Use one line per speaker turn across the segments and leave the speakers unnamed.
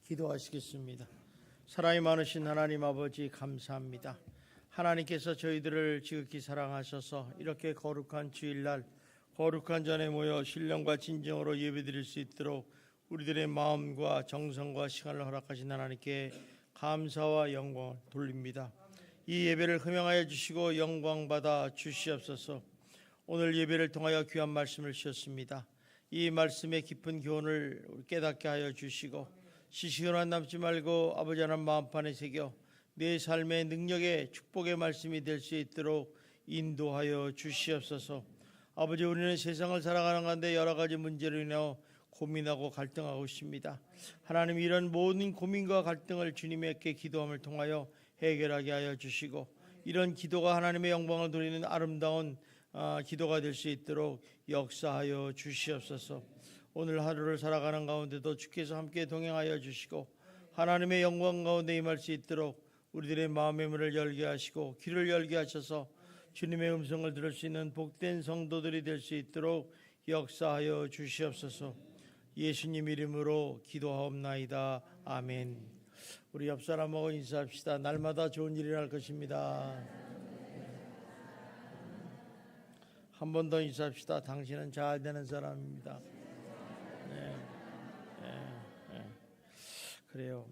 기도하시겠습니다. 사랑이 많으신 하나님 아버지 감사합니다. 하나님께서 저희들을 지극히 사랑하셔서 이렇게 거룩한 주일날 거룩한 전에 모여 신령과 진정으로 예배드릴 수 있도록 우리들의 마음과 정성과 시간을 허락하신 하나님께 감사와 영광을 돌립니다. 이 예배를 흠양하여 주시고 영광받아 주시옵소서. 오늘 예배를 통하여 귀한 말씀을 주셨습니다. 이 말씀의 깊은 교훈을 깨닫게 하여 주시고 시시근한 남지 말고 아버지 하나님 마음판에 새겨 내 삶의 능력의 축복의 말씀이 될 수 있도록 인도하여 주시옵소서. 아버지, 우리는 세상을 살아가는 가운데 여러 가지 문제로 인하여 고민하고 갈등하고 있습니다. 하나님, 이런 모든 고민과 갈등을 주님께 기도함을 통하여 해결하게 하여 주시고 이런 기도가 하나님의 영광을 돌리는 아름다운 기도가 될 수 있도록 역사하여 주시옵소서. 오늘 하루를 살아가는 가운데도 주께서 함께 동행하여 주시고 하나님의 영광 가운데 임할 수 있도록 우리들의 마음의 문을 열게 하시고 귀를 열게 하셔서 주님의 음성을 들을 수 있는 복된 성도들이 될 수 있도록 역사하여 주시옵소서. 예수님 이름으로 기도하옵나이다. 아멘. 우리 옆 사람하고 인사합시다. 날마다 좋은 일이 날 것입니다. 한 번 더 인사합시다. 당신은 잘 되는 사람입니다. 그래요.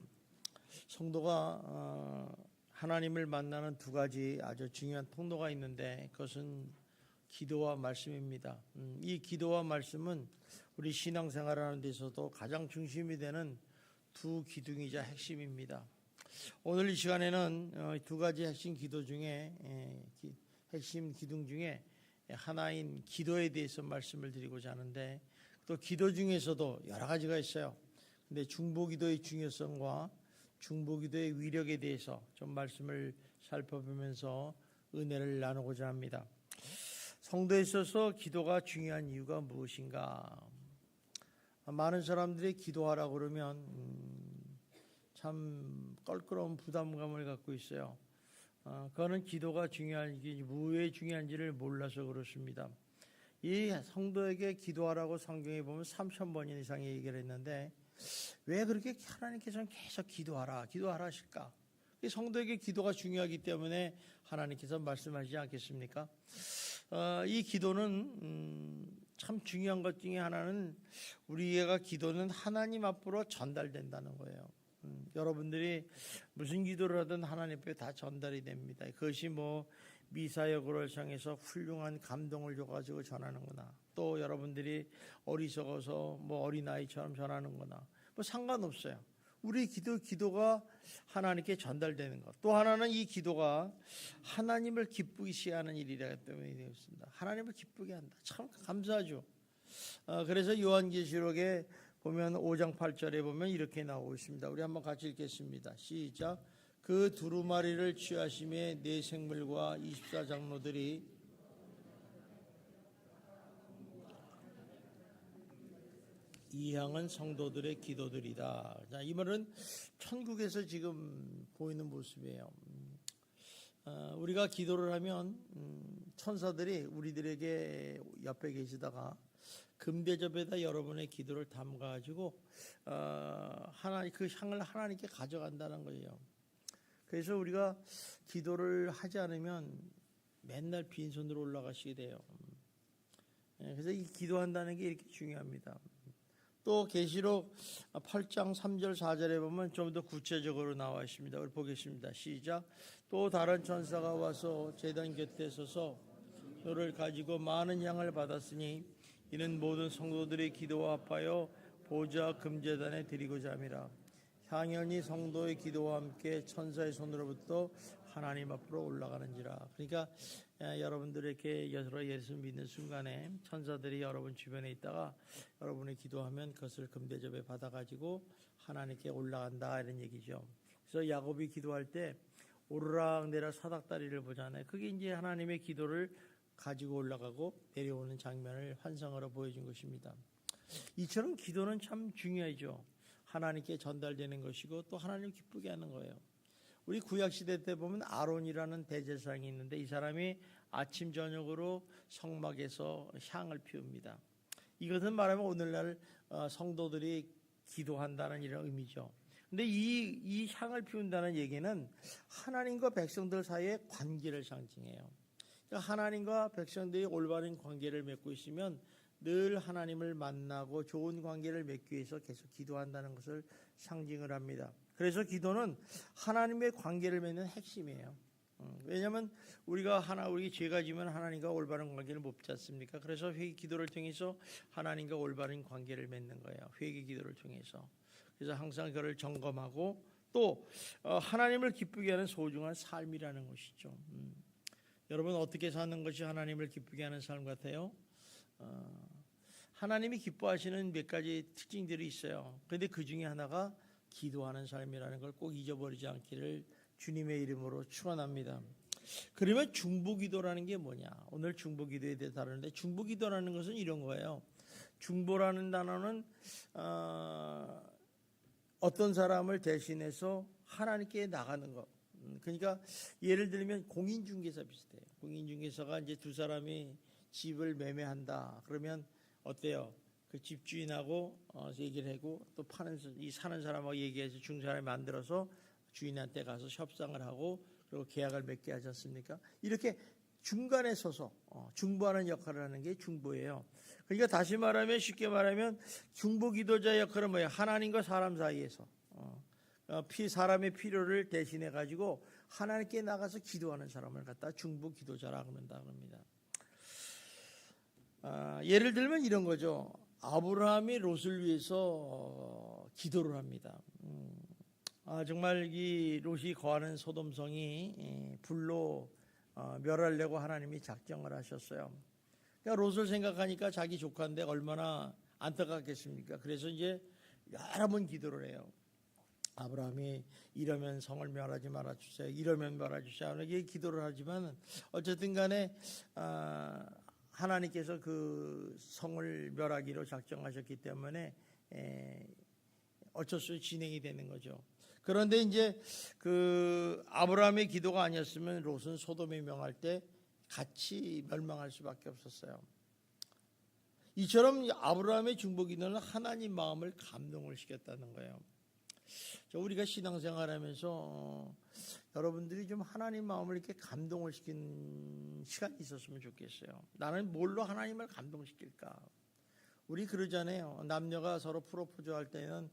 성도가 하나님을 만나는 두 가지 아주 중요한 통로가 있는데 그것은 기도와 말씀입니다. 이 기도와 말씀은 우리 신앙생활하는 데서도 가장 중심이 되는 두 기둥이자 핵심입니다. 오늘 이 시간에는 두 가지 핵심 기도 중에 핵심 기둥 중에 하나인 기도에 대해서 말씀을 드리고자 하는데, 또 기도 중에서도 여러 가지가 있어요. 근데 중보기도의 중요성과 중보기도의 위력에 대해서 좀 말씀을 살펴보면서 은혜를 나누고자 합니다. 성도에 있어서 기도가 중요한 이유가 무엇인가? 많은 사람들이 기도하라고 그러면 참 껄끄러운 부담감을 갖고 있어요. 그거는 기도가 중요한지 왜 중요한지를 몰라서 그렇습니다. 이 성도에게 기도하라고 성경에 보면 3,000번 이상의 얘기를 했는데 왜 그렇게 하나님께서는 계속 기도하라 하실까? 성도에게 기도가 중요하기 때문에 하나님께서 말씀하시지 않겠습니까? 이 기도는 참 중요한 것 중에 하나는 우리가 기도는 하나님 앞으로 전달된다는 거예요. 여러분들이 무슨 기도를 하든 하나님 앞에 다 전달이 됩니다. 그것이 미사역을 향해서 훌륭한 감동을 줘가지고 전하는구나, 또 여러분들이 어리석어서 어린아이처럼 전하는구나, 상관없어요. 우리 기도가 하나님께 전달되는 것. 또 하나는 이 기도가 하나님을 기쁘게 하는 일이기 때문에 되었습니다. 하나님을 기쁘게 한다. 참 감사하죠. 그래서 요한계시록에 보면 5장 8절에 보면 이렇게 나오고 있습니다. 우리 한번 같이 읽겠습니다. 시작. 그 두루마리를 취하심에 네 생물과 24장로들이 이 향은 성도들의 기도들이다. 자, 이 말은 천국에서 지금 보이는 모습이에요. 우리가 기도를 하면 천사들이 우리들에게 옆에 계시다가 금대접에다 여러분의 기도를 담가가지고 그 향을 하나님께 가져간다는 거예요. 그래서 우리가 기도를 하지 않으면 맨날 빈손으로 올라가시게 돼요. 그래서 이 기도한다는 게 이렇게 중요합니다. 또 계시록 8장 3절 4절에 보면 좀 더 구체적으로 나와 있습니다. 우리 보겠습니다. 시작. 또 다른 천사가 와서 제단 곁에 서서 너를 가지고 많은 양을 받았으니 이는 모든 성도들의 기도와 합하여 보좌 금제단에 드리고자 함이라. 향연이 성도의 기도와 함께 천사의 손으로부터 하나님 앞으로 올라가는지라. 그러니까 여러분들에게 예수 믿는 순간에 천사들이 여러분 주변에 있다가 여러분이 기도하면 그것을 금대접에 받아가지고 하나님께 올라간다, 이런 얘기죠. 그래서 야곱이 기도할 때 오르락내락 사닥다리를 보잖아요. 그게 이제 하나님의 기도를 가지고 올라가고 내려오는 장면을 환상으로 보여준 것입니다. 이처럼 기도는 참 중요하죠. 하나님께 전달되는 것이고 또 하나님을 기쁘게 하는 거예요. 우리 구약시대 때 보면 아론이라는 대제사장이 있는데 이 사람이 아침 저녁으로 성막에서 향을 피웁니다. 이것은 말하면 오늘날 성도들이 기도한다는 이런 의미죠. 근데 이 향을 피운다는 얘기는 하나님과 백성들 사이의 관계를 상징해요. 그러니까 하나님과 백성들이 올바른 관계를 맺고 있으면 늘 하나님을 만나고 좋은 관계를 맺기 위해서 계속 기도한다는 것을 상징을 합니다. 그래서 기도는 하나님의 관계를 맺는 핵심이에요. 왜냐하면 우리가 우리 죄가 지면 하나님과 올바른 관계를 못 맺지 않습니까? 그래서 회개 기도를 통해서 하나님과 올바른 관계를 맺는 거예요. 회개 기도를 통해서. 그래서 항상 그를 점검하고 또 하나님을 기쁘게 하는 소중한 삶이라는 것이죠. 여러분 어떻게 사는 것이 하나님을 기쁘게 하는 삶 같아요? 하나님이 기뻐하시는 몇 가지 특징들이 있어요. 그런데 그 중에 하나가 기도하는 삶이라는 걸 꼭 잊어버리지 않기를 주님의 이름으로 축원합니다. 그러면 중보기도라는 게 뭐냐? 오늘 중보기도에 대해 다루는데 중보기도라는 것은 이런 거예요. 중보라는 단어는 어떤 사람을 대신해서 하나님께 나가는 것. 그러니까 예를 들면 공인중개사 비슷해요. 공인중개사가 이제 두 사람이 집을 매매한다. 그러면 어때요? 그 집주인하고 얘기를 하고 또 이 사는 사람하고 얘기해서 중사람이 만들어서 주인한테 가서 협상을 하고 그리고 계약을 맺게 하지 않습니까? 이렇게 중간에 서서 중보하는 역할을 하는 게 중보예요. 그러니까 다시 말하면 쉽게 말하면 중보기도자 역할은 뭐예요? 하나님과 사람 사이에서 사람의 필요를 대신해 가지고 하나님께 나가서 기도하는 사람을 갖다 중보기도자라고 합니다. 예를 들면 이런 거죠. 아브라함이 롯을 위해서 기도를 합니다. 정말 이 롯이 거하는 소돔성이 불로 멸하려고 하나님이 작정을 하셨어요. 그러니까 롯을 생각하니까 자기 조카인데 얼마나 안타깝겠습니까? 그래서 이제 여러 번 기도를 해요. 아브라함이 이러면 성을 멸하지 말아주세요. 이러면 멸하주세요. 이렇게 기도를 하지만 어쨌든 간에 하나님께서 그 성을 멸하기로 작정하셨기 때문에 어쩔 수 없이 진행이 되는 거죠. 그런데 이제 그 아브라함의 기도가 아니었으면 롯은 소돔에 명할 때 같이 멸망할 수밖에 없었어요. 이처럼 아브라함의 중보기도는 하나님 마음을 감동을 시켰다는 거예요. 우리가 신앙생활하면서 여러분들이 좀 하나님 마음을 이렇게 감동을 시킨 시간이 있었으면 좋겠어요. 나는 뭘로 하나님을 감동시킬까? 우리 그러잖아요. 남녀가 서로 프로포즈할 때는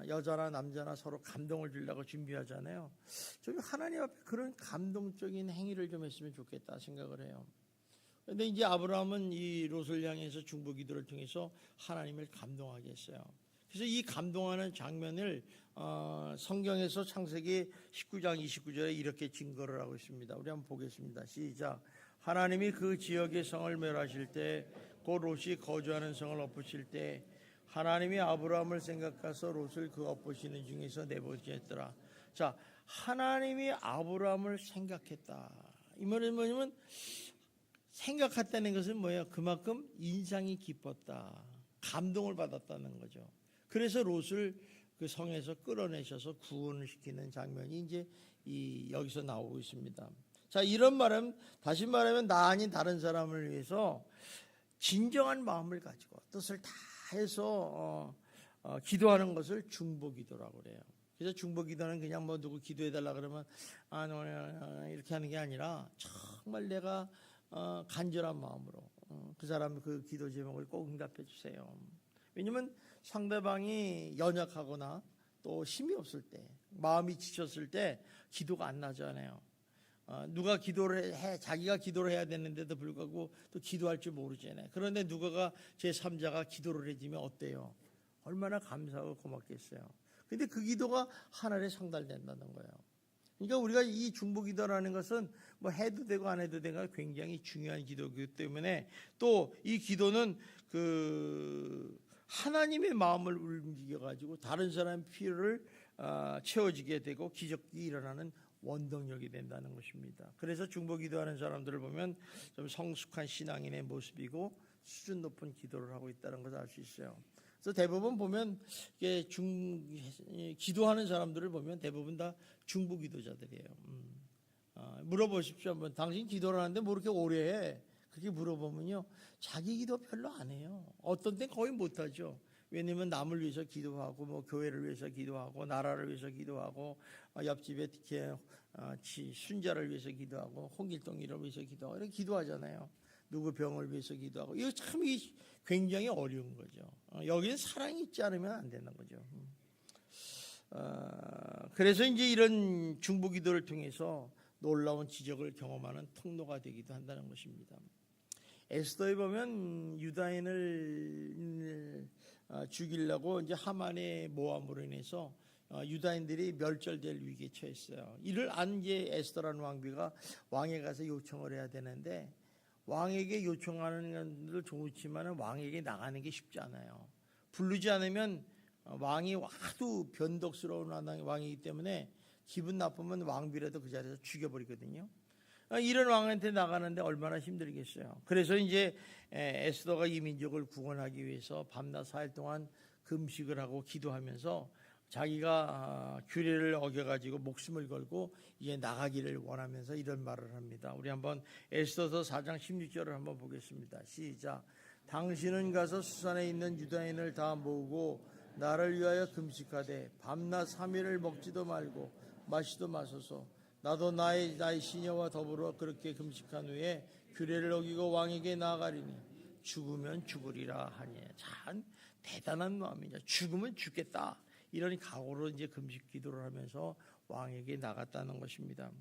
여자나 남자나 서로 감동을 주려고 준비하잖아요. 좀 하나님 앞에 그런 감동적인 행위를 좀 했으면 좋겠다 생각을 해요. 그런데 이제 아브라함은 이 롯을 향해서 중보기도를 통해서 하나님을 감동하게 했어요. 그래서 이 감동하는 장면을 성경에서 창세기 19장 29절에 이렇게 증거를 하고 있습니다. 우리 한번 보겠습니다. 시작. 하나님이 그 지역의 성을 멸하실 때 곧 롯이 거주하는 성을 엎으실 때 하나님이 아브라함을 생각하사 롯을 그 엎으시는 중에서 내보냈더라. 자, 하나님이 아브라함을 생각했다. 이 말은 뭐냐면 생각했다는 것은 뭐예요? 그만큼 인상이 깊었다. 감동을 받았다는 거죠. 그래서 롯을 그 성에서 끌어내셔서 구원을 시키는 장면이 이제 여기서 나오고 있습니다. 자, 이런 말은 다시 말하면 나 아닌 다른 사람을 위해서 진정한 마음을 가지고 뜻을 다 해서 기도하는 것을 중보기도라고 그래요. 그래서 중보기도는 그냥 뭐 누구 기도해달라 그러면 이렇게 하는 게 아니라 정말 내가 간절한 마음으로 그 사람 그 기도 제목을 꼭 응답해 주세요. 왜냐하면 상대방이 연약하거나 또 힘이 없을 때, 마음이 지쳤을 때 기도가 안 나잖아요. 누가 기도를 자기가 기도를 해야 되는데도 불구하고 또 기도할 줄 모르잖아요. 그런데 누가가 제3자가 기도를 해주면 어때요? 얼마나 감사하고 고맙겠어요. 근데 그 기도가 하늘에 상달된다는 거예요. 그러니까 우리가 이 중보기도라는 것은 뭐 해도 되고 안 해도 되고 굉장히 중요한 기도이기 때문에 또 이 기도는 그 하나님의 마음을 움직여가지고 다른 사람의 필요를 채워지게 되고 기적이 일어나는 원동력이 된다는 것입니다. 그래서 중보기도하는 사람들을 보면 좀 성숙한 신앙인의 모습이고 수준 높은 기도를 하고 있다는 것을 알 수 있어요. 그래서 대부분 보면 기도하는 사람들을 보면 대부분 다 중보기도자들이에요. 물어보십시오. 한번 당신 기도를 하는데 뭐 이렇게 오래 해? 그렇게 물어보면요, 자기 기도 별로 안 해요. 어떤 땐 거의 못하죠. 왜냐하면 남을 위해서 기도하고 뭐 교회를 위해서 기도하고 나라를 위해서 기도하고 옆집에 특히 순자를 위해서 기도하고 홍길동이를 위해서 기도하고 이렇게 기도하잖아요. 누구 병을 위해서 기도하고 이거 참 굉장히 어려운 거죠. 여기는 사랑이 있지 않으면 안 되는 거죠. 그래서 이제 이런 중보기도를 통해서 놀라운 지적을 경험하는 통로가 되기도 한다는 것입니다. 에스더에 보면 유다인을 죽이려고 이제 하만의 모함으로 인해서 유다인들이 멸절될 위기에 처했어요. 이를 안 이제 에스더라는 왕비가 왕에 가서 요청을 해야 되는데 왕에게 요청하는 것도 좋지만 왕에게 나가는 게 쉽지 않아요. 부르지 않으면 왕이 하도 변덕스러운 왕이기 때문에 기분 나쁘면 왕비라도 그 자리에서 죽여버리거든요. 이런 왕한테 나가는데 얼마나 힘들겠어요. 그래서 이제 에스더가 이 민족을 구원하기 위해서 밤낮 4일 동안 금식을 하고 기도하면서 자기가 규례를 어겨가지고 목숨을 걸고 이제 나가기를 원하면서 이런 말을 합니다. 우리 한번 에스더서 4장 16절을 한번 보겠습니다. 시작. 당신은 가서 수산에 있는 유다인을 다 모으고 나를 위하여 금식하되 밤낮 3일을 먹지도 말고 마시도 마소서. 나도 나의 시녀와 더불어 그렇게 금식한 후에 규례를 어기고 왕에게 나아가리니 죽으면 죽으리라 하니. 참 대단한 마음이죠. 죽으면 죽겠다 이런 각오로 이제 금식 기도를 하면서 왕에게 나갔다는 것입니다.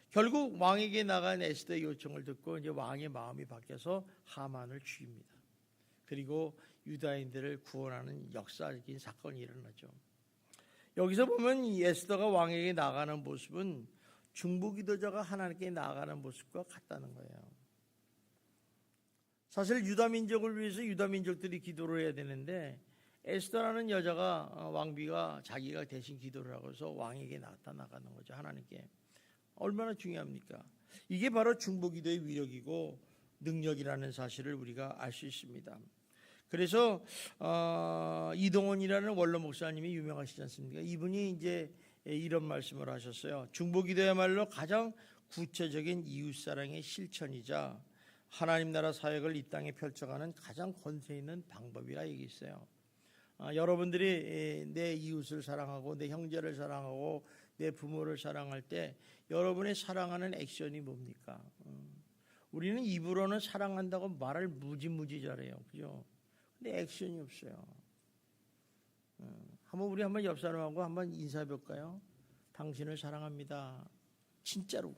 결국 왕에게 나간 에스더의 요청을 듣고 이제 왕의 마음이 바뀌어서 하만을 죽입니다. 그리고 유다인들을 구원하는 역사적인 사건이 일어나죠. 여기서 보면 이 에스더가 왕에게 나가는 모습은 중보기도자가 하나님께 나아가는 모습과 같다는 거예요. 사실 유다민족을 위해서 유다민족들이 기도를 해야 되는데 에스더라는 여자가 왕비가 자기가 대신 기도를 하고서 왕에게 나타나가는 거죠. 하나님께. 얼마나 중요합니까? 이게 바로 중보기도의 위력이고 능력이라는 사실을 우리가 알 수 있습니다. 그래서 이동원이라는 원로 목사님이 유명하시지 않습니까? 이분이 이제 이런 말씀을 하셨어요. 중보기도야말로 가장 구체적인 이웃사랑의 실천이자 하나님 나라 사역을 이 땅에 펼쳐가는 가장 권세 있는 방법이라 얘기했어요. 여러분들이 내 이웃을 사랑하고 내 형제를 사랑하고 내 부모를 사랑할 때 여러분의 사랑하는 액션이 뭡니까? 우리는 입으로는 사랑한다고 말을 무지무지 잘해요. 그죠? 근데 액션이 없어요. 우리 한번 옆 사람하고 한번 인사해 볼까요? 당신을 사랑합니다. 진짜로.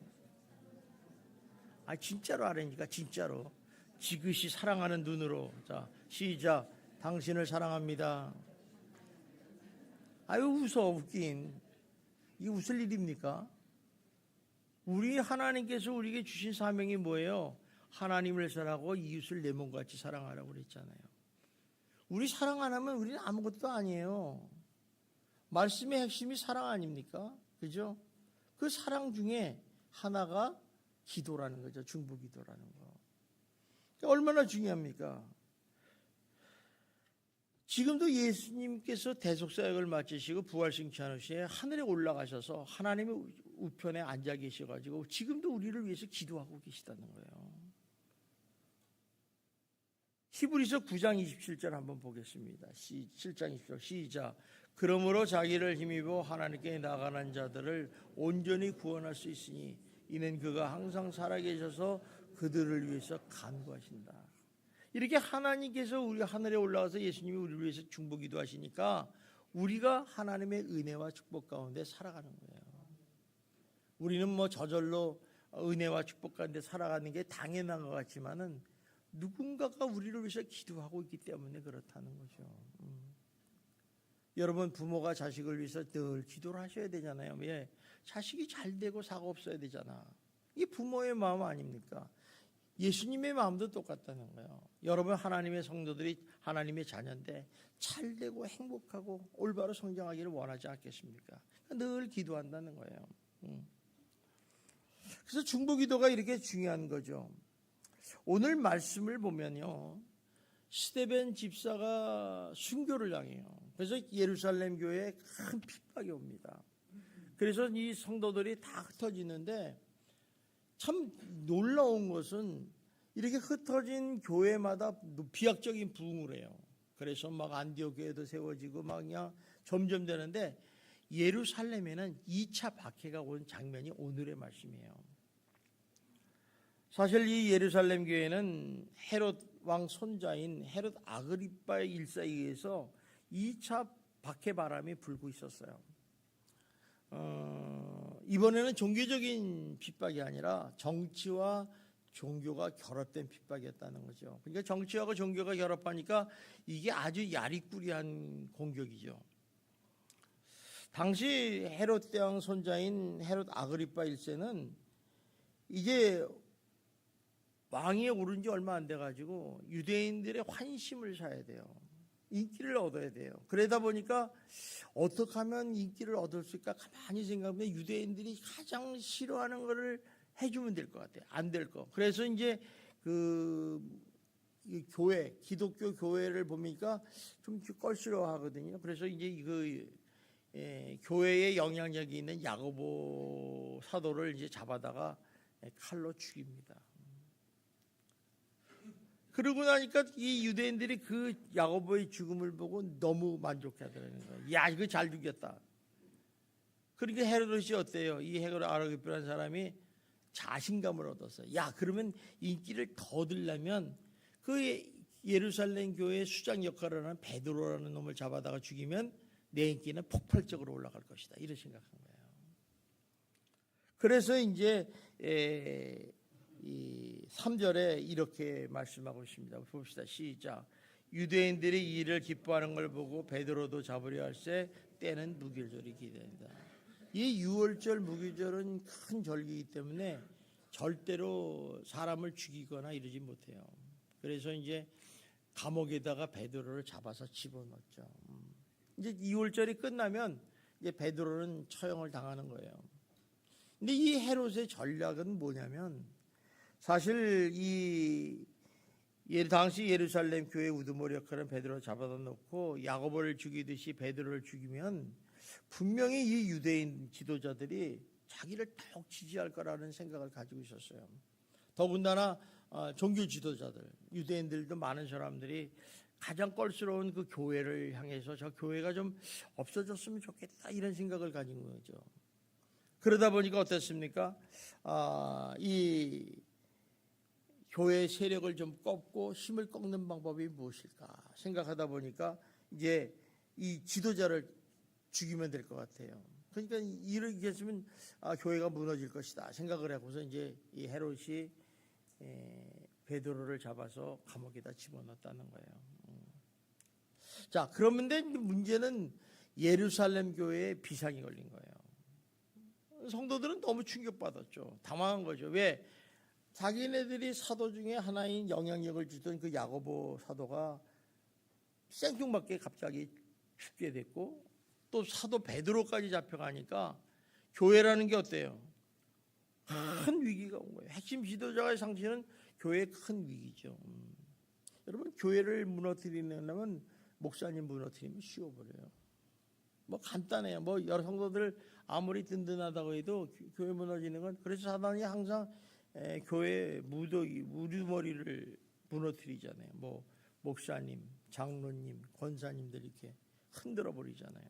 진짜로 하라니까, 진짜로. 지그시 사랑하는 눈으로. 자, 시작. 당신을 사랑합니다. 웃어, 웃긴. 이게 웃을 일입니까? 우리 하나님께서 우리에게 주신 사명이 뭐예요? 하나님을 사랑하고 이웃을 내 몸같이 사랑하라고 그랬잖아요. 우리 사랑 안 하면 우리는 아무것도 아니에요. 말씀의 핵심이 사랑 아닙니까? 그죠? 그 사랑 중에 하나가 기도라는 거죠. 중보기도라는 거. 얼마나 중요합니까? 지금도 예수님께서 대속사역을 마치시고 부활승천하 후에 하늘에 올라가셔서 하나님의 우편에 앉아 계셔가지고 지금도 우리를 위해서 기도하고 계시다는 거예요. 히브리서 9장 27절 한번 보겠습니다. 7장 27절 시작. 그러므로 자기를 힘입어 하나님께 나가는 자들을 온전히 구원할 수 있으니 이는 그가 항상 살아계셔서 그들을 위해서 간구하신다. 이렇게 하나님께서 우리 하늘에 올라가서 예수님이 우리를 위해서 중보기도 하시니까 우리가 하나님의 은혜와 축복 가운데 살아가는 거예요. 우리는 뭐 저절로 은혜와 축복 가운데 살아가는 게 당연한 것 같지만은 누군가가 우리를 위해서 기도하고 있기 때문에 그렇다는 거죠. 여러분 부모가 자식을 위해서 늘 기도를 하셔야 되잖아요. 왜? 자식이 잘 되고 사고 없어야 되잖아. 이게 부모의 마음 아닙니까? 예수님의 마음도 똑같다는 거예요. 여러분 하나님의 성도들이 하나님의 자녀인데 잘 되고 행복하고 올바로 성장하기를 원하지 않겠습니까? 늘 기도한다는 거예요. 그래서 중보기도가 이렇게 중요한 거죠. 오늘 말씀을 보면요. 스데벤 집사가 순교를 당해요. 그래서 예루살렘 교회에 큰 핍박이 옵니다. 그래서 이 성도들이 다 흩어지는데 참 놀라운 것은 이렇게 흩어진 교회마다 비약적인 부흥을 해요. 그래서 막 안디옥 교회도 세워지고 막 그냥 점점 되는데 예루살렘에는 2차 박해가 온 장면이 오늘의 말씀이에요. 사실 이 예루살렘 교회는 헤롯 왕 손자인 헤롯 아그리파 1세에 의해서 2차 박해 바람이 불고 있었어요. 이번에는 종교적인 핍박이 아니라 정치와 종교가 결합된 핍박이었다는 거죠. 그러니까 정치하고 종교가 결합하니까 이게 아주 야리꾸리한 공격이죠. 당시 헤롯 대왕 손자인 헤롯 아그리파 1세는 이제 왕위에 오른 지 얼마 안 돼가지고 유대인들의 환심을 사야 돼요. 인기를 얻어야 돼요. 그러다 보니까 어떻게 하면 인기를 얻을 수 있을까 가만히 생각하면 유대인들이 가장 싫어하는 거를 해주면 될 것 같아요. 안 될 거. 그래서 이제 이 교회, 기독교 교회를 보니까 좀 껄스러워하거든요. 그래서 이제 교회에 영향력이 있는 야고보 사도를 이제 잡아다가 칼로 죽입니다. 그러고 나니까 이 유대인들이 그 야고보의 죽음을 보고 너무 만족하더라는 거예요. 야, 이거 잘 죽였다. 그러니까 헤로데스 어때요? 이 헤롯 아그리파라는 사람이 자신감을 얻었어요. 야, 그러면 인기를 더 얻으려면 그 예루살렘 교회의 수장 역할을 하는 베드로라는 놈을 잡아다가 죽이면 내 인기는 폭발적으로 올라갈 것이다. 이런 생각한 거예요. 그래서 이제 이 3절에 이렇게 말씀하고 있습니다. 봅시다. 시작. 유대인들이 이 일을 기뻐하는 걸 보고 베드로도 잡으려 할세 때는 무교절이 기다린다. 이 6월절 무교절은 큰 절기이기 때문에 절대로 사람을 죽이거나 이러지 못해요. 그래서 이제 감옥에다가 베드로를 잡아서 집어넣었죠. 이제 2월절이 끝나면 이제 베드로는 처형을 당하는 거예요. 근데 이 헤롯의 전략은 뭐냐면 사실 당시 예루살렘 교회 우두머리 역할은 베드로를 잡아다 놓고 야고보를 죽이듯이 베드로를 죽이면 분명히 이 유대인 지도자들이 자기를 더욱 지지할 거라는 생각을 가지고 있었어요. 더군다나 종교 지도자들, 유대인들도 많은 사람들이 가장 껄스러운 그 교회를 향해서 저 교회가 좀 없어졌으면 좋겠다 이런 생각을 가진 거죠. 그러다 보니까 어땠습니까? 이 교회의 세력을 좀 꺾고 힘을 꺾는 방법이 무엇일까 생각하다 보니까 이제 이 지도자를 죽이면 될 것 같아요. 그러니까 이렇게 했으면 교회가 무너질 것이다 생각을 하고서 이제 이 헤롯이 베드로를 잡아서 감옥에다 집어넣었다는 거예요. 자, 그런데 문제는 예루살렘 교회에 비상이 걸린 거예요. 성도들은 너무 충격받았죠. 당황한 거죠. 왜? 자기네들이 사도 중에 하나인 영향력을 주던 그 야고보 사도가 생뚱맞게 갑자기 죽게 됐고 또 사도 베드로까지 잡혀가니까 교회라는 게 어때요? 큰 위기가 온 거예요. 핵심 지도자의 상실은 교회의 큰 위기죠. 여러분, 교회를 무너뜨리려면 목사님 무너뜨리면 쉬워버려요. 뭐 간단해요. 뭐 여러 성도들 아무리 든든하다고 해도 교회 무너지는 건 그래서 사단이 항상 교회 무두머리를 무너뜨리잖아요. 뭐 목사님, 장로님, 권사님들 이렇게 흔들어 버리잖아요.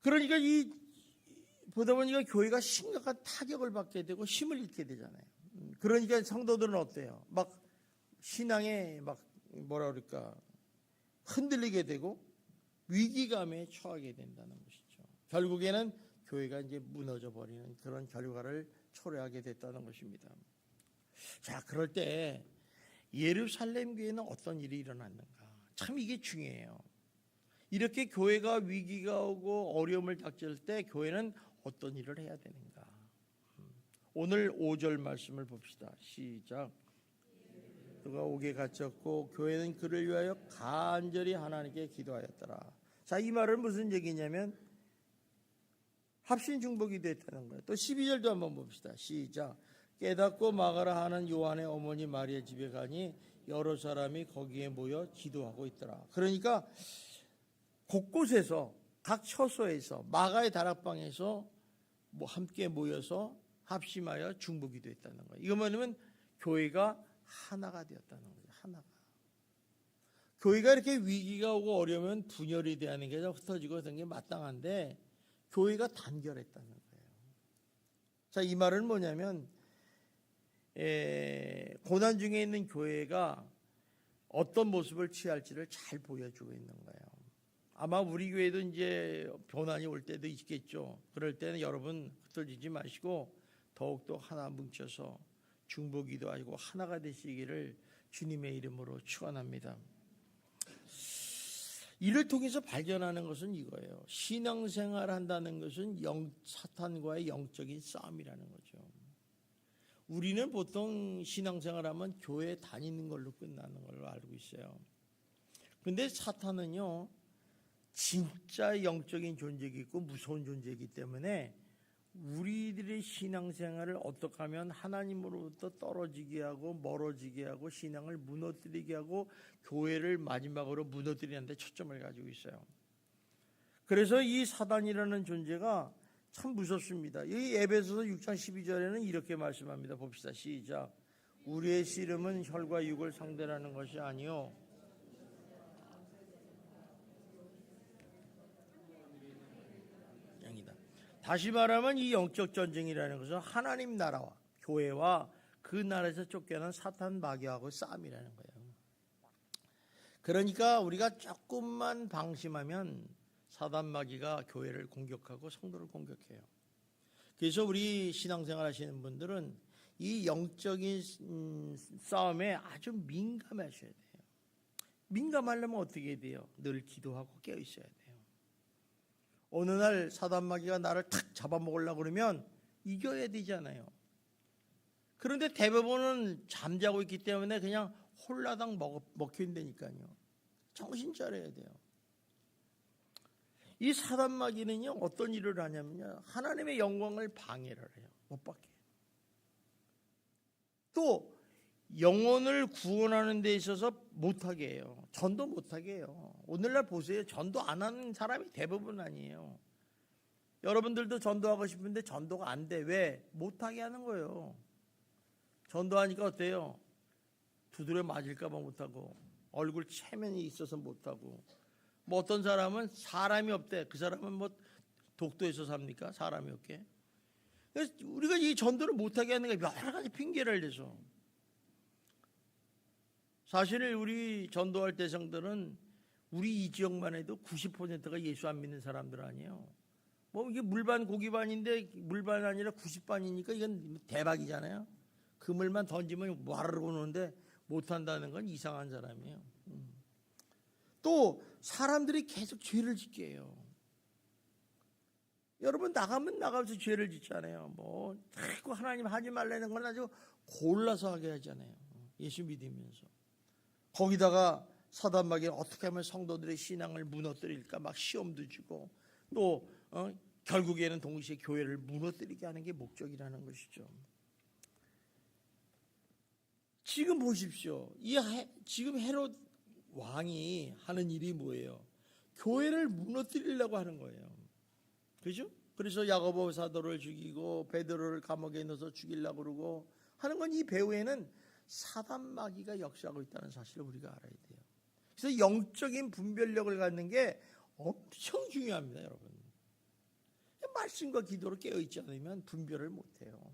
그러니까 보다 보니까 교회가 심각한 타격을 받게 되고 힘을 잃게 되잖아요. 그러니까 성도들은 어때요? 막 신앙에 막 뭐라 그럴까 흔들리게 되고 위기감에 처하게 된다는 것이죠. 결국에는 교회가 이제 무너져 버리는 그런 결과를 초래하게 됐다는 것입니다. 자, 그럴 때 예루살렘 교회는 어떤 일이 일어났는가? 참 이게 중요해요. 이렇게 교회가 위기가 오고 어려움을 닥칠 때 교회는 어떤 일을 해야 되는가? 오늘 5절 말씀을 봅시다. 시작. 그가 옥에 갇혔고 교회는 그를 위하여 간절히 하나님께 기도하였더라. 자, 이 말은 무슨 얘기냐면 합신중복이 됐다는 거예요. 또 12절도 한번 봅시다. 시작. 깨닫고 막아라 하는 요한의 어머니 마리아 집에 가니 여러 사람이 거기에 모여 기도하고 있더라. 그러니까 곳곳에서 각 처소에서 마가의 다락방에서 함께 모여서 합심하여 중보기도 했다는 거예요. 이거 뭐냐면 교회가 하나가 되었다는 거예요. 하나가. 교회가 이렇게 위기가 오고 어려우면 분열이 되는 게 흩어지고 그런 게 마땅한데 교회가 단결했다는 거예요. 자, 이 말은 뭐냐면 고난 중에 있는 교회가 어떤 모습을 취할지를 잘 보여주고 있는 거예요. 아마 우리 교회도 이제 고난이 올 때도 있겠죠. 그럴 때는 여러분 흩어지지 마시고 더욱더 하나 뭉쳐서 중보기도 하고 하나가 되시기를 주님의 이름으로 축원합니다. 이를 통해서 발견하는 것은 이거예요. 신앙생활 한다는 것은 사탄과의 영적인 싸움이라는 거죠. 우리는 보통 신앙생활하면 교회 다니는 걸로 끝나는 걸로 알고 있어요. 근데 사탄은요, 진짜 영적인 존재이기 있고 무서운 존재이기 때문에 우리들의 신앙생활을 어떻게 하면 하나님으로부터 떨어지게 하고 멀어지게 하고 신앙을 무너뜨리게 하고 교회를 마지막으로 무너뜨리는 데 초점을 가지고 있어요. 그래서 이 사단이라는 존재가 참 무섭습니다. 이 에베소서 6장 12절에는 이렇게 말씀합니다. 봅시다. 시작. 우리의 씨름은 혈과 육을 상대하는 것이 아니요 양이다. 다시 말하면 이 영적 전쟁이라는 것은 하나님 나라와 교회와 그 나라에서 쫓겨난 사탄 마귀하고 싸움이라는 거예요. 그러니까 우리가 조금만 방심하면 사단 마귀가 교회를 공격하고 성도를 공격해요. 그래서 우리 신앙생활 하시는 분들은 이 영적인 싸움에 아주 민감하셔야 돼요. 민감하려면 어떻게 돼요? 늘 기도하고 깨어 있어야 돼요. 어느 날 사단 마귀가 나를 탁 잡아먹으려고 그러면 이겨야 되잖아요. 그런데 대부분은 잠자고 있기 때문에 그냥 홀라당 먹힌다니까요. 정신 차려야 돼요. 이 사단 마귀는요, 어떤 일을 하냐면요, 하나님의 영광을 방해를 해요. 못 받게. 또 영혼을 구원하는 데 있어서 못하게 해요. 전도 못하게 해요. 오늘날 보세요. 전도 안 하는 사람이 대부분 아니에요. 여러분들도 전도하고 싶은데 전도가 안 돼. 왜? 못하게 하는 거예요. 전도하니까 어때요? 두드려 맞을까 봐 못하고, 얼굴 체면이 있어서 못하고, 뭐 어떤 사람은 사람이 없대. 그 사람은 뭐 독도에서 삽니까? 사람이 없게. 그래서 우리가 이 전도를 못하게 하는 게 여러 가지 핑계를 대서. 사실 우리 전도할 대상들은 우리 이 지역만 해도 90%가 예수 안 믿는 사람들 아니에요. 뭐 이게 물반 고기반인데 물반 아니라 90반이니까 이건 대박이잖아요. 그물만 던지면 와르르 오는데 못한다는 건 이상한 사람이에요. 또 사람들이 계속 죄를 짓게 해요. 여러분 나가면 나가면서 죄를 짓잖아요. 뭐 자꾸 하나님 하지 말라는 건 아주 골라서 하게 하잖아요. 예수 믿으면서. 거기다가 사단 마귀는 어떻게 하면 성도들의 신앙을 무너뜨릴까 막 시험도 주고 또 결국에는 동시에 교회를 무너뜨리게 하는 게 목적이라는 것이죠. 지금 보십시오. 지금 헤롯 왕이 하는 일이 뭐예요? 교회를 무너뜨리려고 하는 거예요. 그죠? 그래서 야고보 사도를 죽이고 베드로를 감옥에 넣어서 죽이려고 그러고 하는 건 이 배후에는 사단 마귀가 역사하고 있다는 사실을 우리가 알아야 돼요. 그래서 영적인 분별력을 갖는 게 엄청 중요합니다, 여러분. 말씀과 기도로 깨어있지 않으면 분별을 못해요.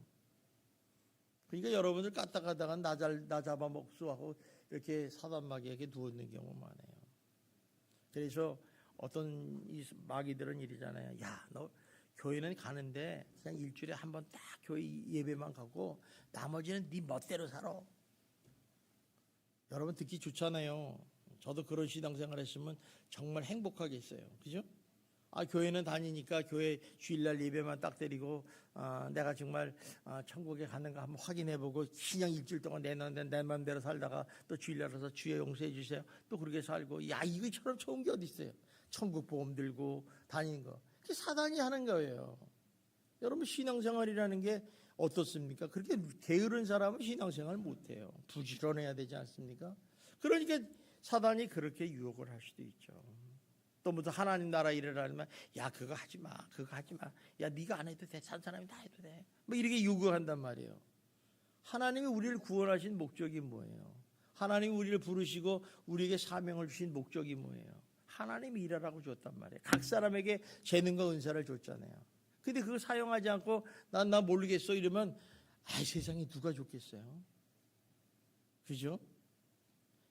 그러니까 여러분들 까딱하다가 나 잡아먹수 하고 이렇게 사단 마귀에게 누워있는 경우 많아요. 그래서 어떤 이 마귀들은 이러잖아요. 야, 너 교회는 가는데 그냥 일주일에 한 번 딱 교회 예배만 가고 나머지는 네 멋대로 살아. 여러분 듣기 좋잖아요. 저도 그런 신앙생활 했으면 정말 행복하겠어요. 그죠? 교회는 다니니까 교회 주일날 예배만 딱 드리고 내가 정말 천국에 가는가 한번 확인해보고 그냥 일주일 동안 내 맘대로 살다가 또 주일날 와서 주여 용서해 주세요. 또 그렇게 살고 야 이거처럼 좋은 게 어디 있어요. 천국 보험 들고 다니는 거. 그게 사단이 하는 거예요. 여러분 신앙생활이라는 게 어떻습니까? 그렇게 게으른 사람은 신앙생활 못해요. 부지런해야 되지 않습니까? 그러니까 사단이 그렇게 유혹을 할 수도 있죠. 또 무슨 하나님 나라 일을 하면 야 그거 하지 마, 그거 하지 마. 야 네가 안 해도 돼, 산 사람이 다 해도 돼. 뭐 이렇게 유혹한단 말이에요. 하나님이 우리를 구원하신 목적이 뭐예요? 하나님이 우리를 부르시고 우리에게 사명을 주신 목적이 뭐예요? 하나님이 일하라고 줬단 말이에요. 각 사람에게 재능과 은사를 줬잖아요. 근데 그거 사용하지 않고 난 모르겠어 이러면 세상에 누가 좋겠어요? 그죠?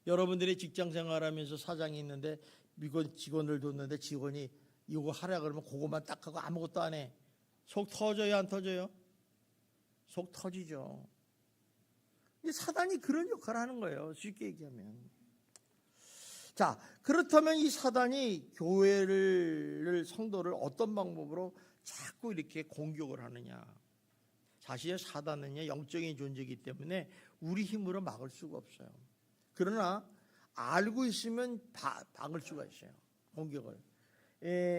여러분들이 직장 생활하면서 사장이 있는데 직원을 뒀는데 직원이 이거 하라 그러면 그거만 딱 하고 아무것도 안 해. 속 터져요, 안 터져요? 속 터지죠. 사단이 그런 역할을 하는 거예요. 쉽게 얘기하면. 자, 그렇다면 이 사단이 교회를, 성도를 어떤 방법으로 자꾸 이렇게 공격을 하느냐. 사실 사단은요, 영적인 존재이기 때문에 우리 힘으로 막을 수가 없어요. 그러나 알고 있으면 막을 수가 있어요. 공격을.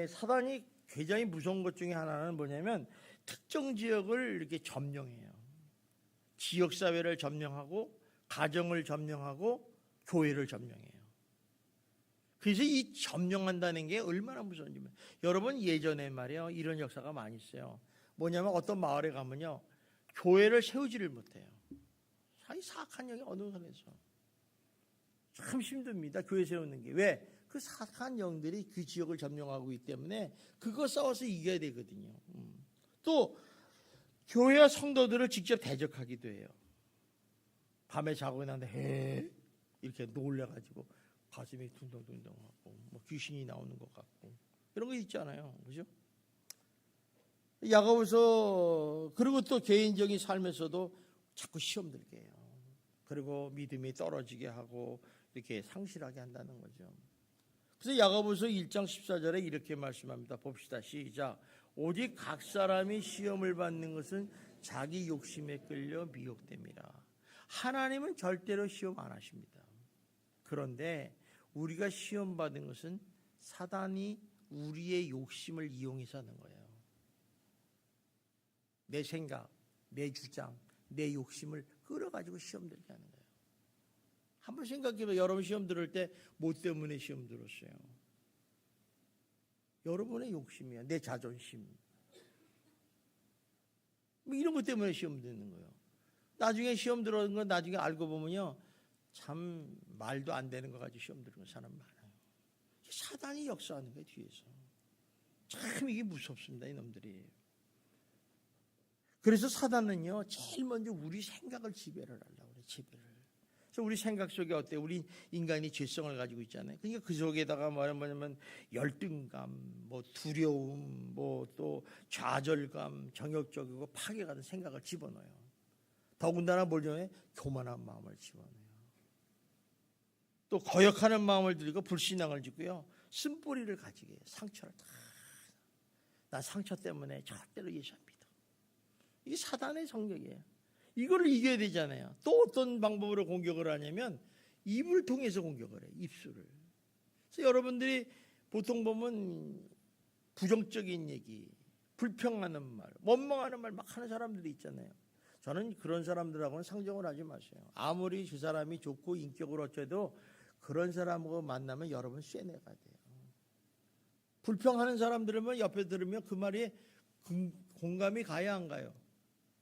사단이 굉장히 무서운 것 중에 하나는 뭐냐면 특정 지역을 이렇게 점령해요. 지역사회를 점령하고 가정을 점령하고 교회를 점령해요. 그래서 이 점령한다는 게 얼마나 무서운지. 여러분 예전에 말이에요. 이런 역사가 많이 있어요. 뭐냐면 어떤 마을에 가면요. 교회를 세우지를 못해요. 사이 사악한 영이 어느 선에서. 참 힘듭니다. 교회 세우는 게. 왜? 그 사악한 영들이 그 지역을 점령하고 있기 때문에 그거 싸워서 이겨야 되거든요. 또 교회와 성도들을 직접 대적하기도 해요. 밤에 자고 있는데 이렇게 놀래가지고 가슴이 둥덩둥덩하고 뭐 귀신이 나오는 것 같고 이런 거 있잖아요. 그죠? 야고보서 그리고 또 개인적인 삶에서도 자꾸 시험 들게 해요. 그리고 믿음이 떨어지게 하고 이렇게 상실하게 한다는 거죠. 그래서 야고보서 1장 14절에 이렇게 말씀합니다. 봅시다. 시작. 오직 각 사람이 시험을 받는 것은 자기 욕심에 끌려 미혹됩니다. 하나님은 절대로 시험 안 하십니다. 그런데 우리가 시험 받은 것은 사단이 우리의 욕심을 이용해서 하는 거예요. 내 생각, 내 주장, 내 욕심을 끌어가지고 시험 들게 하는 거예요. 한번 생각해봐요. 여러분 시험 들을 때 뭐 때문에 시험 들었어요? 여러분의 욕심이야. 내 자존심. 뭐 이런 것 때문에 시험 듣는 거예요. 나중에 시험 들어는 건 나중에 알고 보면요. 참 말도 안 되는 거 가지고 시험 들는 사람 많아요. 사단이 역사하는 거예요. 뒤에서. 참 이게 무섭습니다. 이놈들이. 그래서 사단은요. 제일 먼저 우리 생각을 지배를 하려고 그래요. 지배를. 그래서 우리 생각 속에 어때요? 우리 인간이 죄성을 가지고 있잖아요. 그러니까 그 속에다가 뭐냐면 열등감, 뭐 두려움, 뭐 또 좌절감, 정욕적이고 파괴가는 생각을 집어넣어요. 더군다나 뭘 정해? 교만한 마음을 집어넣어요. 또 거역하는 마음을 들이고 불신앙을 짓고요. 쓴뿌리를 가지게 해요. 상처를 다. 나 상처 때문에 절대로 예수 안 믿어. 이게 사단의 성격이에요. 이거를 이겨야 되잖아요. 또 어떤 방법으로 공격을 하냐면 입을 통해서 공격을 해요. 입술을. 그래서 여러분들이 보통 보면 부정적인 얘기, 불평하는 말, 원망하는 말 막 하는 사람들이 있잖아요. 저는 그런 사람들하고는 상종을 하지 마세요. 아무리 그 사람이 좋고 인격으로 어째도 그런 사람하고 만나면 여러분 쇠뇌가 돼요. 불평하는 사람들은 옆에 들으면 그 말이 공감이 가야 안 가요?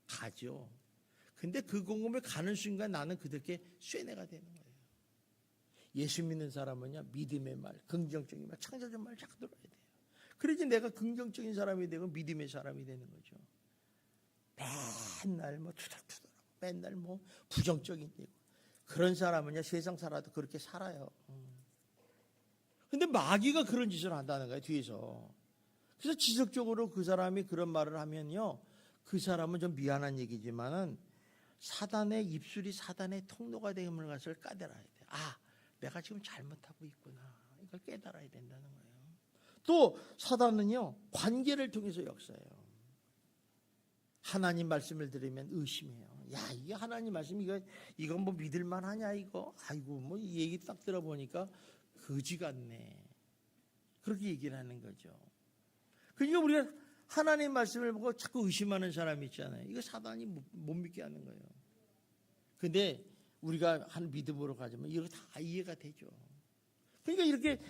가죠. 근데 그 공감을 가는 순간 나는 그들께 쇠뇌가 되는 거예요. 예수 믿는 사람은요, 믿음의 말, 긍정적인 말, 창조적 말 자꾸 들어야 돼요. 그래야지 내가 긍정적인 사람이 되고 믿음의 사람이 되는 거죠. 맨날 뭐 투닥투닥, 맨날 뭐 부정적인 얘기. 그런 사람은요, 세상 살아도 그렇게 살아요. 근데 마귀가 그런 짓을 한다는 거예요, 뒤에서. 그래서 지속적으로 그 사람이 그런 말을 하면요, 그 사람은 좀 미안한 얘기지만은 사단의 입술이 사단의 통로가 되는 것을 깨달아야 돼. 내가 지금 잘못하고 있구나. 이걸 깨달아야 된다는 거예요. 또 사단은요, 관계를 통해서 역사해요. 하나님 말씀을 들으면 의심해요. 이게 하나님 말씀 이건 뭐 믿을만 하냐 이거. 아이고 뭐 이 얘기 딱 들어보니까 거지 같네. 그렇게 얘기를 하는 거죠. 그러니까 우리가 하나님 말씀을 보고 자꾸 의심하는 사람이 있잖아요. 이거 사단이 못 믿게 하는 거예요. 근데 우리가 한 믿음으로 가자면 이거 다 이해가 되죠. 그러니까 이렇게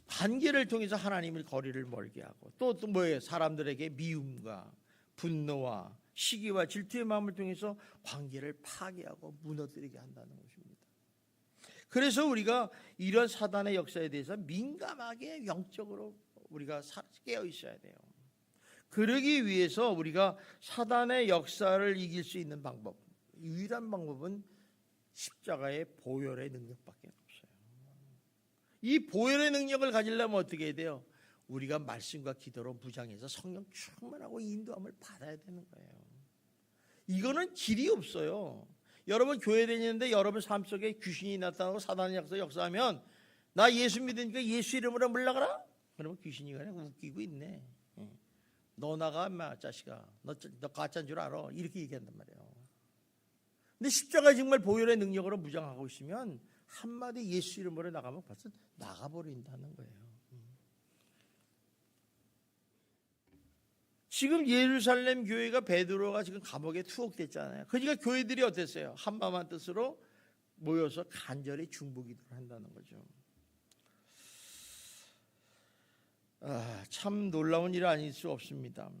관계를 통해서 하나님을 거리를 멀게 하고 또 뭐예요? 사람들에게 미움과 분노와 시기와 질투의 마음을 통해서 관계를 파괴하고 무너뜨리게 한다는 것입니다. 그래서 우리가 이런 사단의 역사에 대해서 민감하게 영적으로 우리가 깨어 있어야 돼요. 그러기 위해서 우리가 사단의 역사를 이길 수 있는 방법, 유일한 방법은 십자가의 보혈의 능력밖에 없어요. 이 보혈의 능력을 가지려면 어떻게 해야 돼요? 우리가 말씀과 기도로 무장해서 성령 충만하고 인도함을 받아야 되는 거예요. 이거는 길이 없어요. 여러분 교회 다니는데 여러분 삶 속에 귀신이 나타나고 사단의 역사하면 나 예수 믿으니까 예수 이름으로 물러가라? 그러면 귀신이 그냥 웃기고 있네. 너 나가 인마 자식아. 너 가짜인 줄 알아. 이렇게 얘기한단 말이에요. 근데 십자가 정말 보혈의 능력으로 무장하고 있으면 한마디 예수 이름으로 나가면 벌써 나가버린다는 거예요. 지금 예루살렘 교회가 베드로가 지금 감옥에 투옥됐잖아요. 그러니까 교회들이 어땠어요? 한마음 한뜻으로 모여서 간절히 중보기도를 한다는 거죠. 참 놀라운 일 아닐 수 없습니다.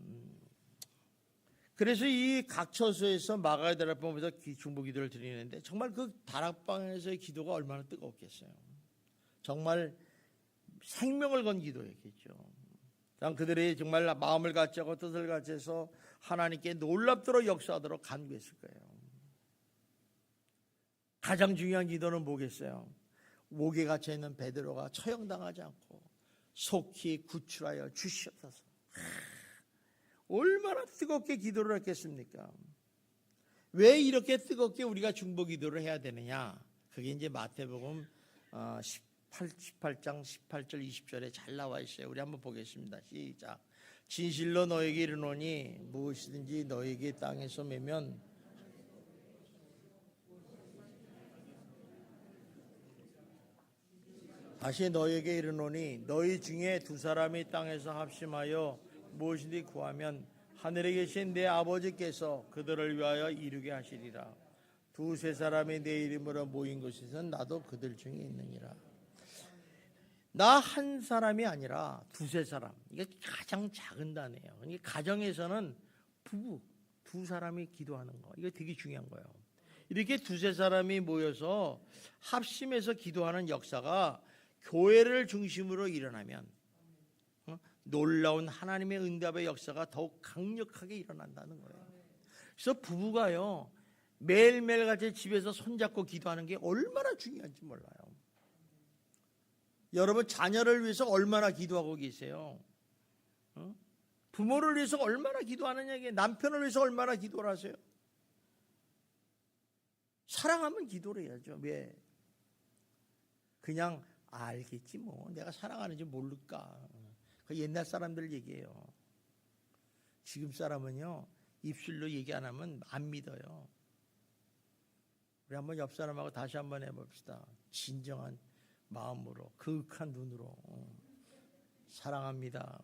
그래서 이 각 처소에서 마가의 다락방에서 중보기도를 드리는데 정말 그 다락방에서의 기도가 얼마나 뜨겁겠어요. 정말 생명을 건 기도였겠죠. 그들이 정말 마음을 같이 하고 뜻을 같이 해서 하나님께 놀랍도록 역사하도록 간구했을 거예요. 가장 중요한 기도는 뭐겠어요? 목에 갇혀있는 베드로가 처형당하지 않고 속히 구출하여 주시옵소서. 얼마나 뜨겁게 기도를 했겠습니까? 왜 이렇게 뜨겁게 우리가 중보 기도를 해야 되느냐? 그게 이제 마태복음 18장 18절 20절에 잘 나와 있어요. 우리 한번 보겠습니다. 시작. 진실로 너에게 이르노니 무엇이든지 너에게 땅에서 매면 다시 너에게 이르노니 너희 중에 두 사람이 땅에서 합심하여 무엇이든지 구하면 하늘에 계신 내 아버지께서 그들을 위하여 이루게 하시리라. 두세 사람이 내 이름으로 모인 곳에서는 나도 그들 중에 있느니라. 나 한 사람이 아니라 두세 사람. 이게 가장 작은 단어예요. 이게 가정에서는 부부 두 사람이 기도하는 거. 이거 되게 중요한 거예요. 이렇게 두세 사람이 모여서 합심해서 기도하는 역사가 교회를 중심으로 일어나면 놀라운 하나님의 응답의 역사가 더욱 강력하게 일어난다는 거예요. 그래서 부부가요 매일매일 같이 집에서 손잡고 기도하는 게 얼마나 중요한지 몰라요. 여러분 자녀를 위해서 얼마나 기도하고 계세요? 부모를 위해서 얼마나 기도하느냐, 남편을 위해서 얼마나 기도를 하세요? 사랑하면 기도를 해야죠. 왜? 그냥 알겠지 뭐 내가 사랑하는지 모를까. 그 옛날 사람들 얘기예요. 지금 사람은요 입술로 얘기 안 하면 안 믿어요. 우리 한번 옆 사람하고 다시 한번 해봅시다. 진정한 마음으로 그윽한 눈으로 사랑합니다.